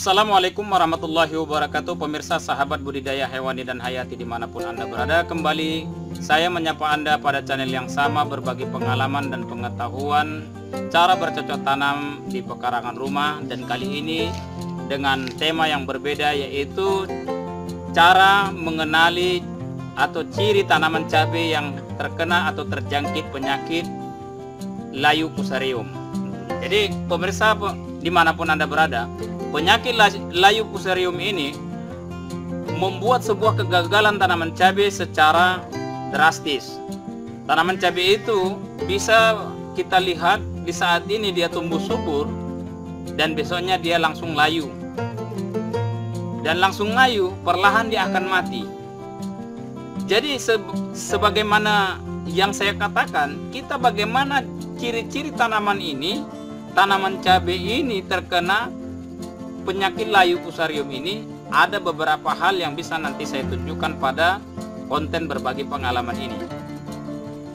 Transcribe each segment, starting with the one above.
Assalamualaikum warahmatullahi wabarakatuh. Pemirsa, sahabat budidaya hewani dan hayati dimanapun Anda berada, kembali saya menyapa Anda pada channel yang sama, berbagi pengalaman dan pengetahuan cara bercocok tanam di pekarangan rumah. Dan kali ini dengan tema yang berbeda, yaitu cara mengenali atau ciri tanaman cabai yang terkena atau terjangkit penyakit layu fusarium. Jadi pemirsa dimanapun Anda berada, penyakit layu fusarium ini membuat sebuah kegagalan tanaman cabai secara drastis. Tanaman cabai itu bisa kita lihat di saat ini dia tumbuh subur dan besoknya dia langsung layu. Dan langsung layu, perlahan dia akan mati. Jadi sebagaimana yang saya katakan, kita bagaimana ciri-ciri tanaman ini, tanaman cabai ini terkena penyakit layu fusarium ini, ada beberapa hal yang bisa nanti saya tunjukkan pada konten berbagi pengalaman ini.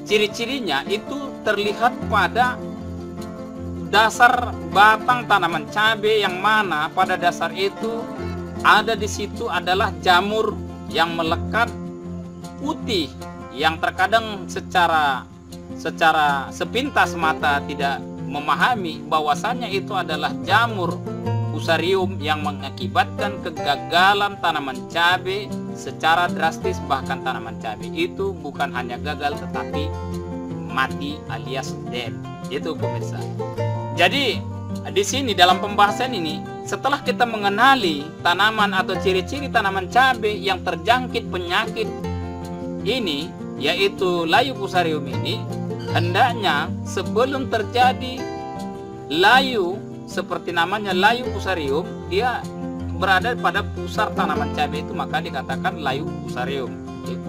Ciri-cirinya itu terlihat pada dasar batang tanaman cabai, yang mana pada dasar itu ada di situ adalah jamur yang melekat putih, yang terkadang secara sepintas mata tidak memahami bahwasannya itu adalah jamur fusarium yang mengakibatkan kegagalan tanaman cabai secara drastis. Bahkan tanaman cabai itu bukan hanya gagal tetapi mati alias dead. Itu pemirsa. Jadi di sini dalam pembahasan ini, setelah kita mengenali tanaman atau ciri-ciri tanaman cabai yang terjangkit penyakit ini, yaitu layu fusarium ini, hendaknya sebelum terjadi layu seperti namanya layu fusarium, dia berada pada pusar tanaman cabai itu, maka dikatakan layu fusarium.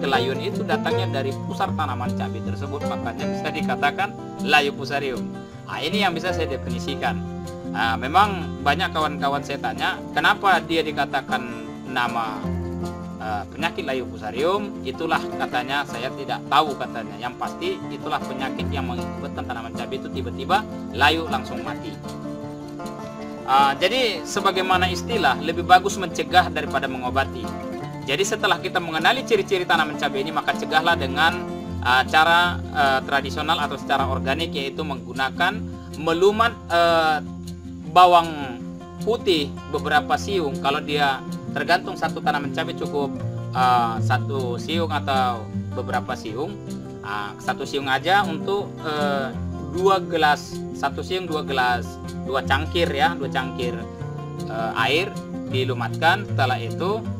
Kelayuan itu datangnya dari pusar tanaman cabai tersebut, makanya bisa dikatakan layu fusarium. Nah, ini yang bisa saya definisikan. Memang banyak kawan-kawan saya tanya, kenapa dia dikatakan nama penyakit layu fusarium? Itulah katanya, saya tidak tahu katanya. Yang pasti itulah penyakit yang mengakibatkan tanaman cabai itu tiba-tiba layu langsung mati. Jadi sebagaimana istilah, lebih bagus mencegah daripada mengobati. Jadi setelah kita mengenali ciri-ciri tanaman cabai ini, maka cegahlah dengan cara tradisional atau secara organik, yaitu menggunakan melumat bawang putih beberapa siung. Kalau dia tergantung satu tanaman cabai cukup satu siung atau beberapa siung. Satu siung aja untuk 2 gelas, satu siung 2 gelas, 2 cangkir ya, 2 cangkir air dilumatkan.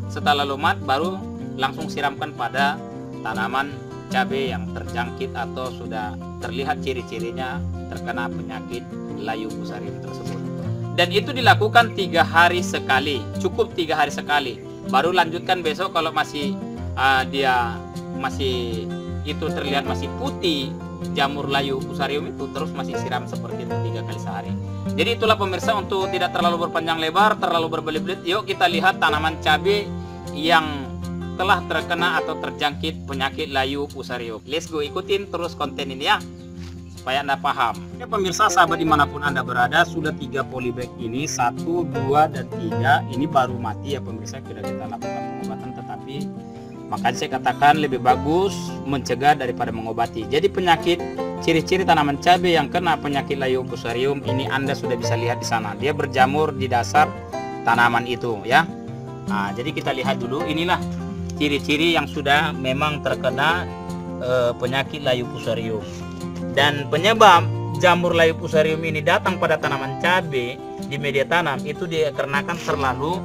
Setelah lumat baru langsung siramkan pada tanaman cabai yang terjangkit atau sudah terlihat ciri-cirinya terkena penyakit layu fusarium tersebut. Dan itu dilakukan 3 hari sekali, cukup 3 hari sekali. Baru lanjutkan besok kalau masih dia masih itu terlihat masih putih jamur layu fusarium itu, terus masih siram seperti itu 3 kali sehari. Jadi itulah pemirsa, untuk tidak terlalu berpanjang lebar, terlalu berbelit-belit, yuk kita lihat tanaman cabai yang telah terkena atau terjangkit penyakit layu fusarium. Let's go, ikutin terus konten ini ya, supaya Anda paham. Ya pemirsa, sahabat dimanapun Anda berada, sudah 3 polybag ini, 1, 2, dan 3 ini baru mati ya pemirsa. Sudah kita lakukan pengobatan, tetapi makanya saya katakan lebih bagus mencegah daripada mengobati. Jadi penyakit, ciri-ciri tanaman cabai yang kena penyakit layu fusarium ini Anda sudah bisa lihat di sana. Dia berjamur di dasar tanaman itu ya. Jadi kita lihat dulu, inilah ciri-ciri yang sudah memang terkena penyakit layu fusarium. Dan penyebab jamur layu fusarium ini datang pada tanaman cabai di media tanam itu dikarenakan terlalu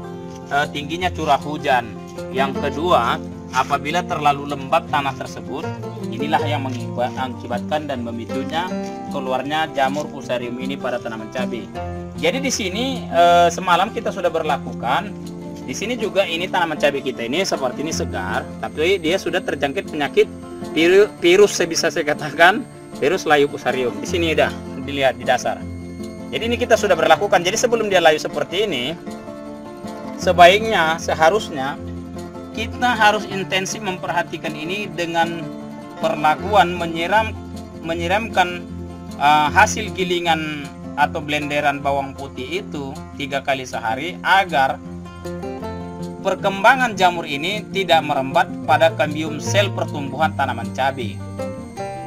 tingginya curah hujan. Yang kedua, apabila terlalu lembab tanah tersebut, inilah yang mengakibatkan dan memicunya keluarnya jamur fusarium ini pada tanaman cabai. Jadi di sini semalam kita sudah berlakukan. Di sini juga ini tanaman cabai kita ini seperti ini segar, tapi dia sudah terjangkit penyakit virus, bisa saya katakan virus layu fusarium. Di sini udah dilihat di dasar. Jadi ini kita sudah berlakukan. Jadi sebelum dia layu seperti ini, seharusnya kita harus intensif memperhatikan ini dengan perlakuan menyiramkan hasil gilingan atau blenderan bawang putih itu 3 kali sehari agar perkembangan jamur ini tidak merembat pada kambium sel pertumbuhan tanaman cabai.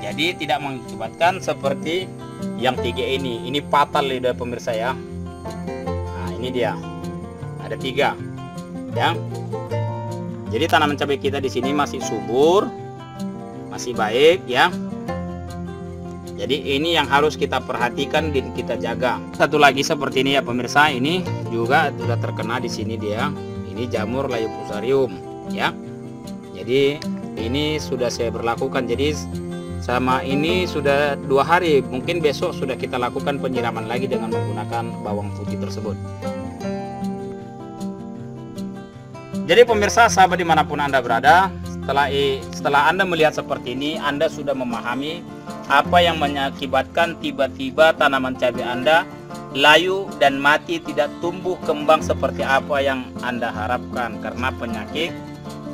Jadi tidak mengakibatkan seperti yang 3 ini. Ini fatal ya pemirsa ya. Nah, ini dia. Ada 3. Ya. Jadi tanaman cabai kita di sini masih subur, masih baik ya. Jadi ini yang harus kita perhatikan dan kita jaga. Satu lagi seperti ini ya pemirsa, ini juga sudah terkena di sini dia. Ini jamur layu fusarium ya. Jadi ini sudah saya berlakukan. Jadi sama ini sudah 2 hari. Mungkin besok sudah kita lakukan penyiraman lagi dengan menggunakan bawang putih tersebut. Jadi pemirsa, sahabat dimanapun Anda berada, setelah Anda melihat seperti ini, Anda sudah memahami apa yang mengakibatkan tiba-tiba tanaman cabai Anda layu dan mati, tidak tumbuh kembang seperti apa yang Anda harapkan karena penyakit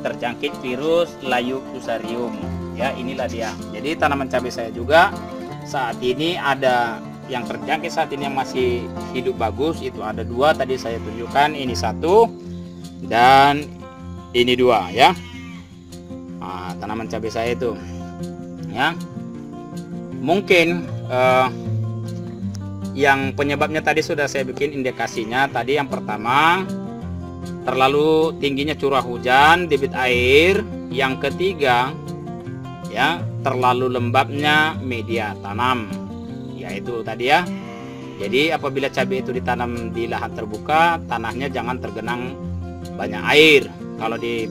terjangkit virus layu fusarium. Ya, inilah dia. Jadi tanaman cabai saya juga saat ini ada yang terjangkit saat ini yang masih hidup bagus, itu ada 2 tadi saya tunjukkan, ini 1 dan ini 2 ya. Nah, tanaman cabai saya itu ya. Mungkin yang penyebabnya tadi sudah saya bikin indikasinya. Tadi yang pertama, terlalu tingginya curah hujan, debit air. Yang ketiga ya, terlalu lembabnya media tanam, yaitu tadi ya. Jadi apabila cabai itu ditanam di lahan terbuka, tanahnya jangan tergenang banyak air. Kalau di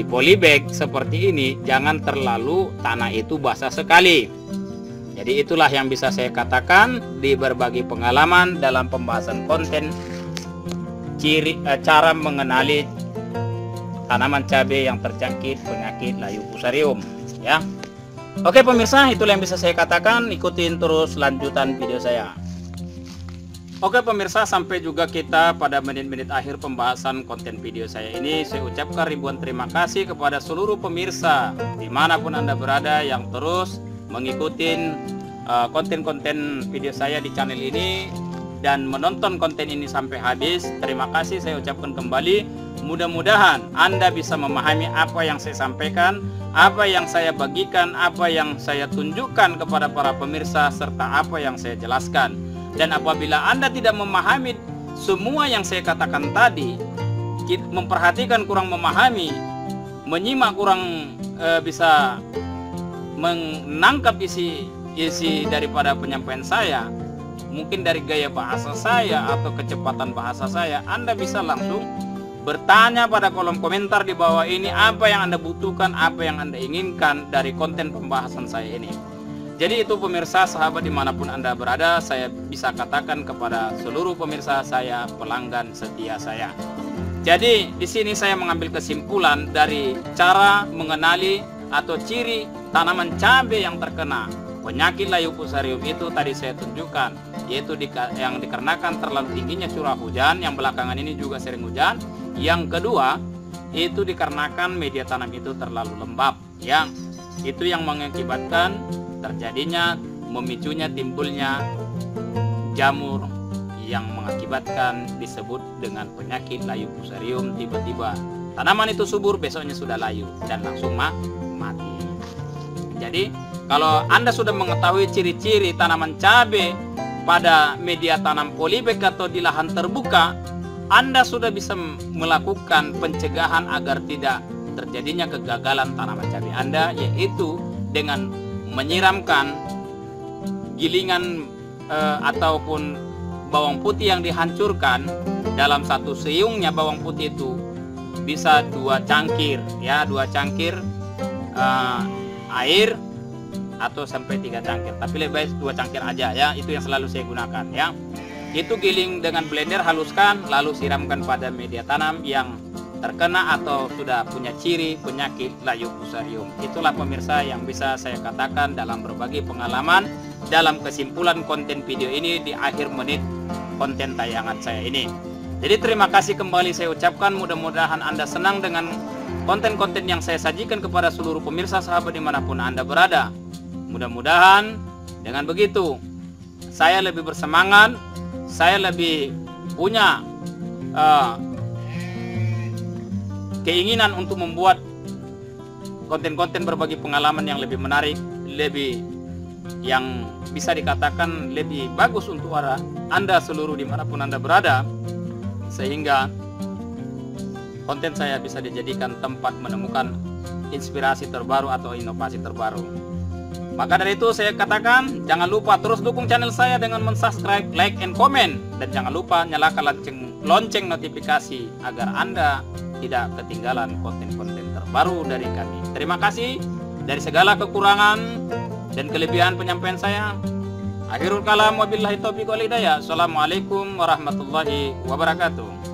polybag seperti ini, jangan terlalu tanah itu basah sekali. Jadi itulah yang bisa saya katakan di berbagai pengalaman dalam pembahasan konten cara mengenali tanaman cabai yang terjangkit penyakit layu fusarium ya. Oke pemirsa, itulah yang bisa saya katakan. Ikutin terus lanjutan video saya. Oke pemirsa, sampai juga kita pada menit-menit akhir pembahasan konten video saya ini. Saya ucapkan ribuan terima kasih kepada seluruh pemirsa dimanapun Anda berada yang terus mengikuti konten-konten video saya di channel ini dan menonton konten ini sampai habis. Terima kasih saya ucapkan kembali. Mudah-mudahan Anda bisa memahami apa yang saya sampaikan, apa yang saya bagikan, apa yang saya tunjukkan kepada para pemirsa, serta apa yang saya jelaskan. Dan apabila Anda tidak memahami semua yang saya katakan tadi, memperhatikan kurang memahami, menyimak kurang bisa menangkap isi daripada penyampaian saya, mungkin dari gaya bahasa saya atau kecepatan bahasa saya, Anda bisa langsung bertanya pada kolom komentar di bawah ini apa yang Anda butuhkan, apa yang Anda inginkan dari konten pembahasan saya ini. Jadi itu pemirsa, sahabat dimanapun Anda berada, saya bisa katakan kepada seluruh pemirsa saya, pelanggan setia saya. Jadi di sini saya mengambil kesimpulan dari cara mengenali atau ciri tanaman cabai yang terkena penyakit layu fusarium itu tadi saya tunjukkan, yaitu yang dikarenakan terlalu tingginya curah hujan, yang belakangan ini juga sering hujan. Yang kedua, itu dikarenakan media tanam itu terlalu lembab, yang itu yang mengakibatkan terjadinya, memicunya timbulnya jamur yang mengakibatkan disebut dengan penyakit layu fusarium. Tiba-tiba tanaman itu subur, besoknya sudah layu dan langsung mati. Jadi kalau Anda sudah mengetahui ciri-ciri tanaman cabai pada media tanam polybag atau di lahan terbuka, Anda sudah bisa melakukan pencegahan agar tidak terjadinya kegagalan tanaman cabai Anda, yaitu dengan menyiramkan gilingan ataupun bawang putih yang dihancurkan. Dalam satu siungnya bawang putih itu bisa 2 cangkir ya, 2 cangkir air atau sampai 3 cangkir, tapi lebih baik 2 cangkir aja ya, itu yang selalu saya gunakan ya. Itu giling dengan blender, haluskan, lalu siramkan pada media tanam yang terkena atau sudah punya ciri penyakit layu fusarium. Itulah pemirsa yang bisa saya katakan dalam berbagai pengalaman dalam kesimpulan konten video ini di akhir menit konten tayangan saya ini. Jadi terima kasih kembali saya ucapkan. Mudah-mudahan Anda senang dengan konten-konten yang saya sajikan kepada seluruh pemirsa sahabat dimanapun Anda berada. Mudah-mudahan dengan begitu saya lebih bersemangat, saya lebih punya keinginan untuk membuat konten-konten berbagi pengalaman yang lebih menarik, lebih yang bisa dikatakan lebih bagus untuk Anda seluruh dimanapun Anda berada, sehingga konten saya bisa dijadikan tempat menemukan inspirasi terbaru atau inovasi terbaru. Maka dari itu saya katakan, jangan lupa terus dukung channel saya dengan mensubscribe, like, and comment, dan jangan lupa nyalakan lonceng notifikasi agar Anda tidak ketinggalan konten-konten terbaru dari kami. Terima kasih. Dari segala kekurangan dan kelebihan penyampaian saya, akhirul kalam wabillahi taufiq wal hidayah. Assalamualaikum warahmatullahi wabarakatuh.